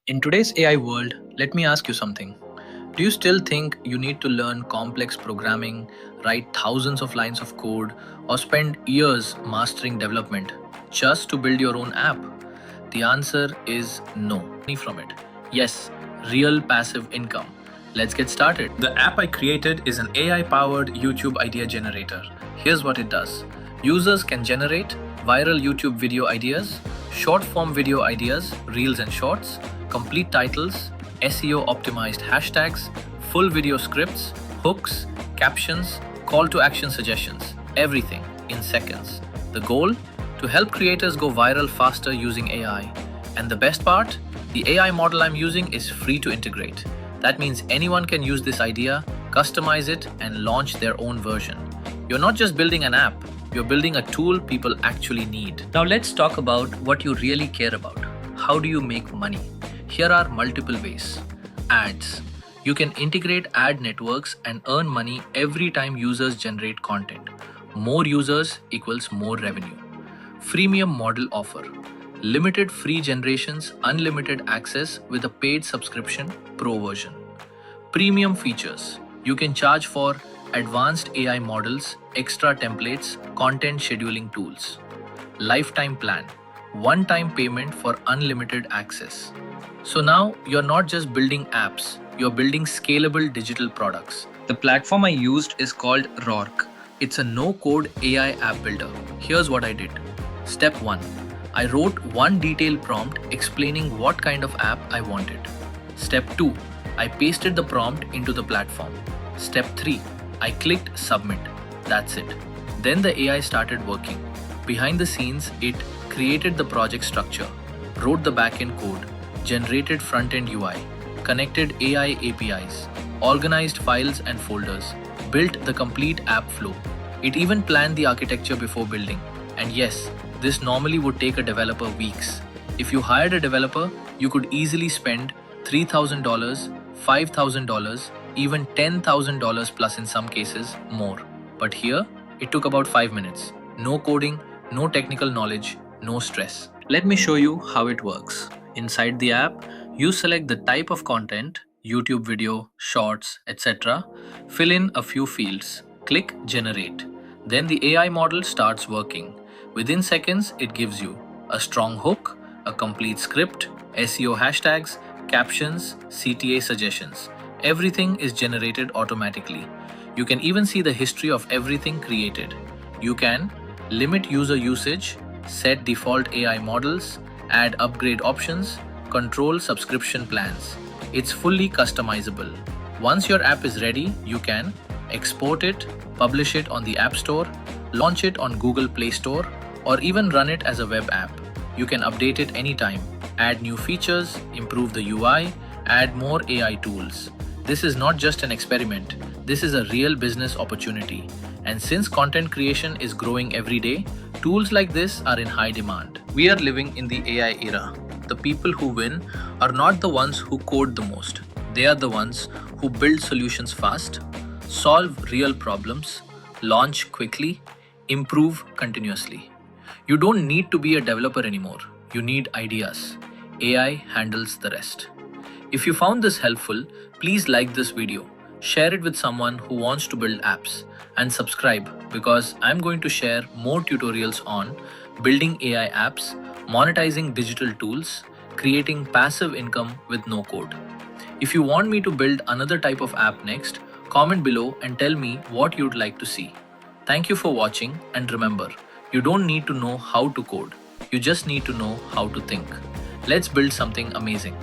In today's AI world, let me ask you something. Do you still think you need to learn complex programming, write thousands of lines of code, or spend years mastering development just to build your own app? The answer is no. Money from it. Yes, real passive income. Let's get started. The app I created is an AI powered YouTube idea generator. Here's what it does: users can generate viral YouTube video ideas, short form video ideas, reels and shorts, complete titles, SEO optimized hashtags, full video scripts, hooks, captions, call to action suggestions, everything in seconds. The goal? To help creators go viral faster using AI. And the best part? The AI model I'm using is free to integrate. That means anyone can use this idea, customize it, and launch their own version. You're not just building an app, you're building a tool people actually need. Now let's talk about what you really care about. How do you make money? Here are multiple ways. Ads. You can integrate ad networks and earn money every time users generate content. More users equals more revenue. Freemium model offer. Limited free generations, unlimited access with a paid subscription pro version. Premium features. You can charge for advanced AI models, extra templates, content scheduling tools. Lifetime plan. One-time payment for unlimited access. So now you're not just building apps, you're building scalable digital products. The platform I used is called Rork. It's a no-code AI app builder. Here's what I did. Step 1. I wrote one detailed prompt explaining what kind of app I wanted. Step 2. I pasted the prompt into the platform. Step 3. I clicked submit. That's it. Then the AI started working. Behind the scenes, it created the project structure, wrote the backend code, generated front-end UI, connected AI APIs, organized files and folders, built the complete app flow. It even planned the architecture before building. And yes, this normally would take a developer weeks. If you hired a developer, you could easily spend $3,000, $5,000, even $10,000 plus in some cases more. But here, it took about 5 minutes. No coding, no technical knowledge, no stress. Let me show you how it works. Inside the app, you select the type of content, YouTube video, shorts, etc. Fill in a few fields. Click generate. Then the AI model starts working. Within seconds, it gives you a strong hook, a complete script, SEO hashtags, captions, CTA suggestions. Everything is generated automatically. You can even see the history of everything created. You can limit user usage, set default AI models, add upgrade options, control subscription plans. It's fully customizable. Once your app is ready, you can export it, publish it on the App Store, launch it on Google Play Store, or even run it as a web app. You can update it anytime, add new features, improve the UI, add more AI tools. This is not just an experiment, this is a real business opportunity. And since content creation is growing every day, tools like this are in high demand. We are living in the AI era. The people who win are not the ones who code the most. They are the ones who build solutions fast, solve real problems, launch quickly, improve continuously. You don't need to be a developer anymore. You need ideas. AI handles the rest. If you found this helpful, please like this video, share it with someone who wants to build apps, and subscribe because I'm going to share more tutorials on building AI apps, monetizing digital tools, creating passive income with no code. If you want me to build another type of app next, comment below and tell me what you'd like to see. Thank you for watching, and remember, you don't need to know how to code. You just need to know how to think. Let's build something amazing.